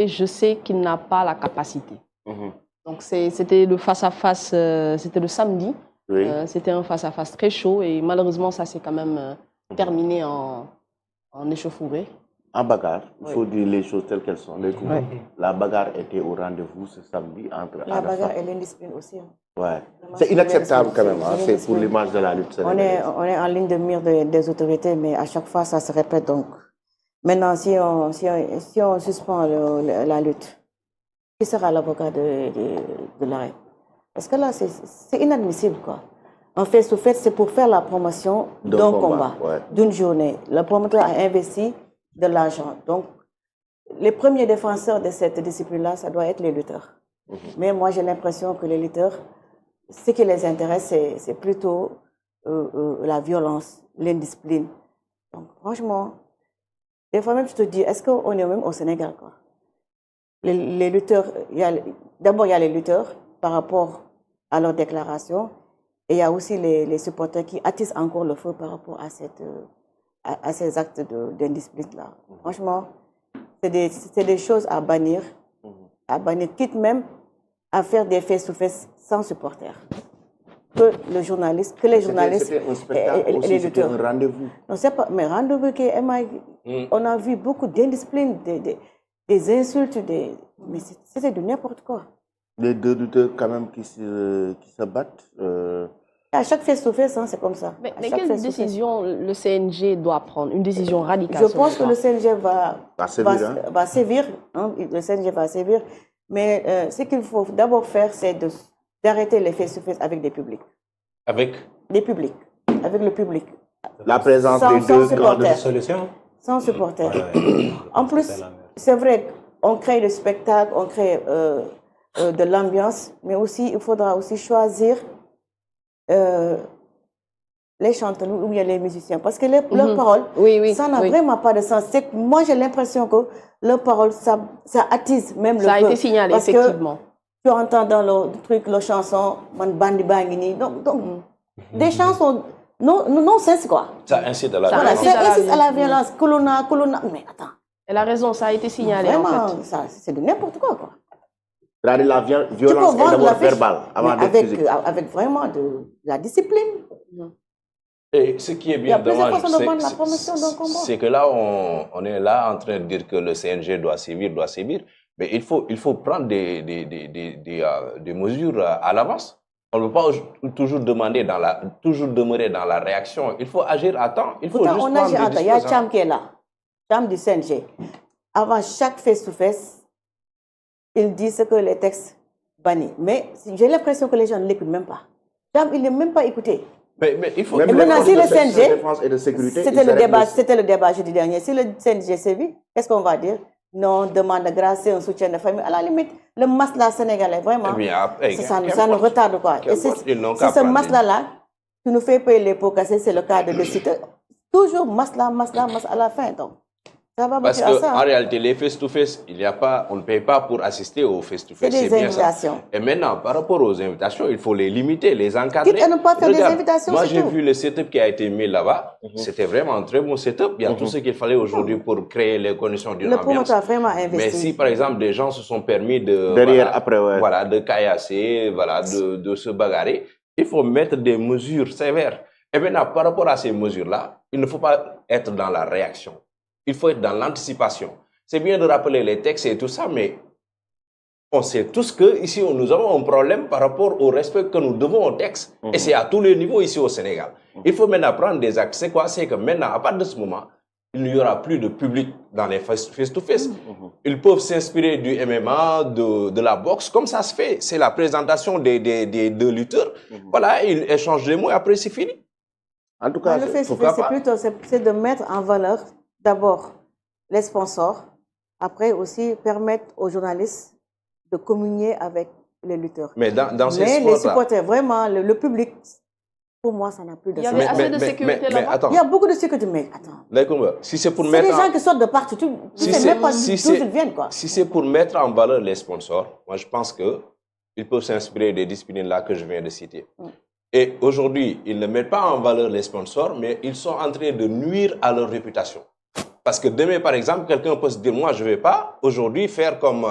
et je sais qu'il n'a pas la capacité. Donc c'était le face-à-face, c'était le samedi. Oui. C'était un face-à-face très chaud et malheureusement, ça s'est quand même terminé en échauffourée. En bagarre, il Oui. faut dire les choses telles qu'elles sont. Oui. La bagarre était au rendez-vous ce samedi entre La bagarre et l'indiscipline aussi. Ouais. C'est inacceptable quand même, hein. C'est pour l'image de la lutte sénégalaise. On est en ligne de mire des autorités, mais à chaque fois, ça se répète. Donc, maintenant, si on suspend la lutte, qui sera l'avocat de l'arrêt? Parce que là, c'est inadmissible, quoi. En fait, c'est pour faire la promotion d'un combat, d'une journée. Le promoteur a investi de l'argent. Donc, les premiers défenseurs de cette discipline-là, ça doit être les lutteurs. Mais moi, j'ai l'impression que les lutteurs, ce qui les intéresse, c'est plutôt la violence, l'indiscipline. Donc, franchement, des fois même, je te dis, est-ce qu'on est même au Sénégal, quoi? Les lutteurs, d'abord, il y a les lutteurs par rapport à leurs déclarations, et il y a aussi les supporters qui attisent encore le feu par rapport à ces actes d'indiscipline-là. Franchement, c'est des choses à bannir, quitte même à faire des face-to-face sans supporters. Que les journalistes C'était un spectacle et les lutteurs. c'était un rendez-vous. Non, c'est pas, mais rendez-vous on a vu beaucoup d'indiscipline, des insultes, mais c'était de n'importe quoi. Les deux lutteurs quand même qui se battent. À chaque face-to-face, hein, c'est comme ça. Mais quelle décision le CNG doit prendre? Une décision radicale? Je pense que le CNG va sévir. Hein, le CNG va sévir. Mais ce qu'il faut d'abord faire, c'est d'arrêter les face-to-face avec des publics. Avec des publics. Avec le public. La présence des deux supporters. Solution. Sans supporters. En plus, c'est vrai, on crée le spectacle, on crée de l'ambiance, mais aussi, il faudra aussi choisir les chanteurs ou bien les musiciens. Parce que leurs paroles, ça n'a vraiment pas de sens. Moi, j'ai l'impression que leurs paroles, ça attise même le feu. Ça a été signalé, parce effectivement. Que tu entends dans le truc, la chanson, Man Bandi Bangini. Donc des chansons non sens, quoi. Ça incite à la violence. violence. Ça incite à la violence. Colonna. Mais attends. Elle a raison, ça a été signalé, vraiment, en fait. C'est de n'importe quoi, quoi. La violence est d'abord verbale, avant d'être physique. Avec vraiment de la discipline. Et ce qui est bien dommage, c'est que là, on est là en train de dire que le CNG doit sévir, mais il faut prendre des mesures à l'avance. On ne peut pas toujours demeurer dans la réaction. Il faut agir à temps. Il faut pourtant, juste on prendre agit des à temps. Il y a dispositions. Cham qui est là, Cham du CNG. Avant chaque face-to-face, il dit ce que les textes bannissent. Mais j'ai l'impression que les gens ne l'écoutent même pas. Cham, il n'est même pas écouté. Mais il faut... Et maintenant, si le CNG, c'était le débat jeudi dernier, si le CNG sévit, qu'est-ce qu'on va dire? Non, demande de grâce, c'est un soutien de famille. À la limite, le masla sénégalais, vraiment, ça nous retarde, quoi. Et c'est ce masla-là qui nous fait payer les pots cassés, c'est le cas de Cité. Toujours masla à la fin, donc. Ça va Parce à ça. qu'en réalité, les face-to-face, on ne paye pas pour assister aux face-to-face. C'est des invitations. Et maintenant, par rapport aux invitations, il faut les limiter, les encadrer. Quitte à ne pas faire des invitations, moi, j'ai vu le setup qui a été mis là-bas. C'était vraiment un très bon setup. Il y a tout ce qu'il fallait aujourd'hui pour créer les conditions d'une ambiance. Le promoteur a vraiment investi. Mais si, par exemple, des gens se sont permis de... de caillasser, de se bagarrer, il faut mettre des mesures sévères. Et maintenant, par rapport à ces mesures-là, il ne faut pas être dans la réaction. Il faut être dans l'anticipation. C'est bien de rappeler les textes et tout ça, mais on sait tous qu'ici, nous avons un problème par rapport au respect que nous devons aux textes. Et c'est à tous les niveaux ici au Sénégal. Il faut maintenant prendre des actes. C'est quoi? C'est que maintenant, à partir de ce moment, il n'y aura plus de public dans les face-to-face. Ils peuvent s'inspirer du MMA, de la boxe, comme ça se fait. C'est la présentation des deux lutteurs. Voilà, ils échangent des mots et après, c'est fini. En tout cas, le face-to-face, c'est de mettre en valeur d'abord les sponsors, après aussi permettre aux journalistes de communier avec les lutteurs. Mais dans ces sports-là, les supporters, vraiment, le public, pour moi, ça n'a plus de sens. Il y avait assez de sécurité là-bas. Il y a beaucoup de sécurité, mais attends. Si c'est pour mettre... des gens qui sortent de partout, tu ne sais même pas d'où ils viennent, quoi. Si c'est pour mettre en valeur les sponsors, moi, je pense qu'ils peuvent s'inspirer des disciplines-là que je viens de citer. Et aujourd'hui, ils ne mettent pas en valeur les sponsors, mais ils sont en train de nuire à leur réputation. Parce que demain, par exemple, quelqu'un peut se dire, moi, je ne vais pas aujourd'hui faire comme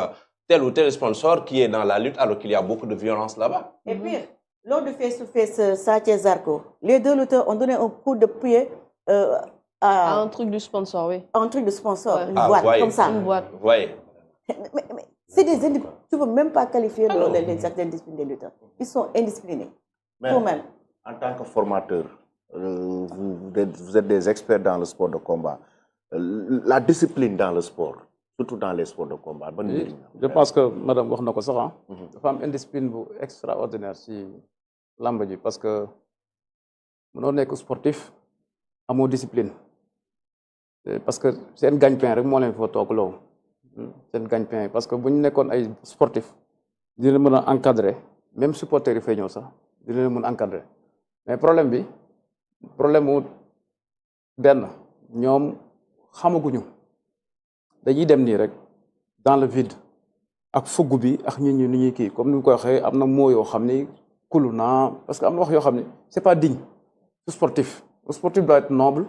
tel ou tel sponsor qui est dans la lutte alors qu'il y a beaucoup de violence là-bas. Et pire, lors de face-to-face Sathié Zarko, les deux lutteurs ont donné un coup de pied à un truc du sponsor, oui. Un truc de sponsor, une boîte, comme ça. Une boîte. Oui. Mais c'est des tu ne peux même pas qualifier les actes d'indiscipline des lutteurs. Ils sont indisciplinés. Mais en tant que formateur, vous êtes des experts dans le sport de combat. La discipline dans le sport, surtout dans les sports de combat. Je pense que madame wax na ko sax dafa am indiscipline bu extraordinaire ci lamb ji parce que mënoo nekk sportif amoo discipline parce que seen gagne-pain rek moo leen fa toog loo seen gagne-pain parce que bu ñu nekkoon ay sportif dina mën a encadrer même supporters yi fay ñëw sax dina leen mën encadrer mais problème mu benn ñoom xamaguñu dañuy dem nii rek dans le vide ak fugg bi ak nit ñi ni ñuy kii comme ni mu ko waxee am na moo yoo xam ni kulu naa parce que am na wax yoo xam ni c'est pas digne du sportif le sportif doit être noble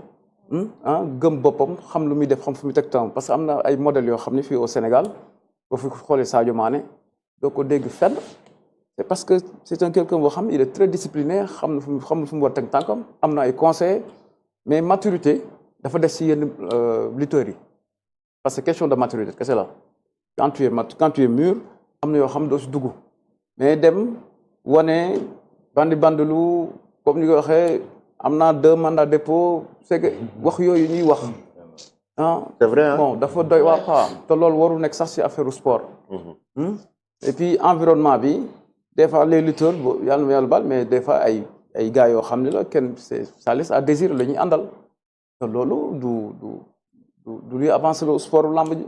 gëm boppam xam lu muy def xam fu muy teg temps parce que am na ay modèles yoo xam ni fii au Sénégal boo fi xoolee Sadio Mané doo ko dégg fenn c'est parce que c'est un quelqu'un boo xam il est très discipliné xam na fu mu war teg tànkam am na ay conseils mais maturité dafa des ci yenn lutteurs yi parce que question de maturité qu'est-ce que c'est là quand tu es mûr am na yoo xam doo si dugg mais dem wane bandilu comme ni ko waxee am naa 2 mandats de dépôt c'est que wax yooyu ñuy wax c'est vrai bon dafa doy waar quoi te loolu warul nekk sax ci affaire sport et puis environnement bi des fois les lutteurs yàlla na yàlla baal mais des fois ay gars yoo xam ne la kenn ça laisse à désir la ñuy àndal te loolu du luy avancer le sport lamb ji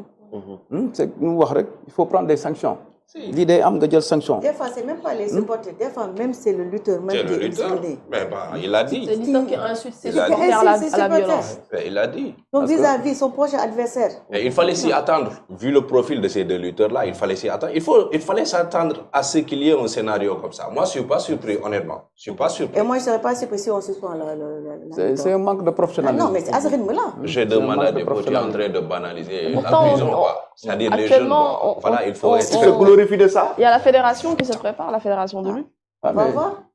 c'est ñu wax rek il faut prendre des sanctions lii day am nga jël sanction. Des fois c'est même pas les supporters, des fois même c'est le lutteur même qui est discipliné. Mais il a dit. C'est le lutteur qui ensuite s'est à la violence. Il a dit. Donc vis-à-vis son prochain adversaire. Mais il fallait s'y attendre. Vu le profil de ces deux lutteurs-là, il fallait s'y attendre. Il fallait s'attendre à ce qu'il y ait un scénario comme ça. Moi, je suis pas surpris, honnêtement. Je suis pas surpris. Et moi, je serais pas surpris si on suspend c'est un manque de professionnalisme. Non, mais c'est à ce rythme-là. J'ai demandé à des potes en train de banaliser la prison. C'est-à-dire les jeunes, voilà, il faut être... De ça. Il y a la fédération qui se prépare, la fédération de lutte.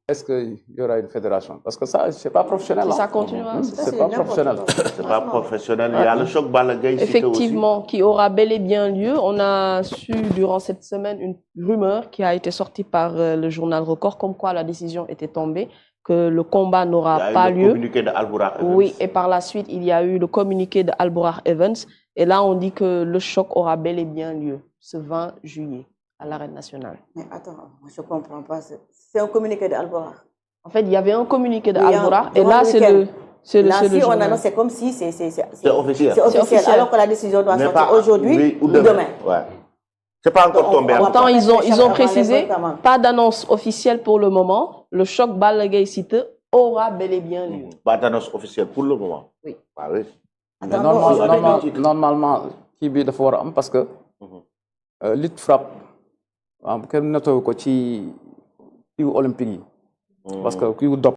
Est-ce qu'il y aura une fédération? Parce que ça, c'est pas professionnel. Ça continuera. C'est pas professionnel. C'est pas professionnel. Il y a le choc Balla Gaye effectivement, qui aura bel et bien lieu. On a su durant cette semaine une rumeur qui a été sortie par le journal Record, comme quoi la décision était tombée, que le combat n'aura pas lieu. Il y a eu le communiqué de Albourakh Evans. Oui, et par la suite, il y a eu le communiqué de Albourakh Evans. Et là, on dit que le choc aura bel et bien lieu ce 20 juillet. À l'arène nationale. Mais attends, je ne comprends pas. C'est un communiqué d'Albourakh. En fait, il y avait un communiqué d'Albourakh et là, c'est le on annonce, c'est comme si c'est officiel. C'est officiel, alors que la décision doit sortir aujourd'hui ou demain. Ouais. C'est pas encore tombé. Pourtant, ils ont précisé, pas d'annonce officielle pour le moment. Le choc Balla Gaye Siteu aura bel et bien lieu. Pas d'annonce officielle pour le moment. Oui. Ah oui. Normalement, qui bi dafa war a am parce que lutte frappe kenn netoo ko ci kiiwu olympique yi parce que kiiwu dop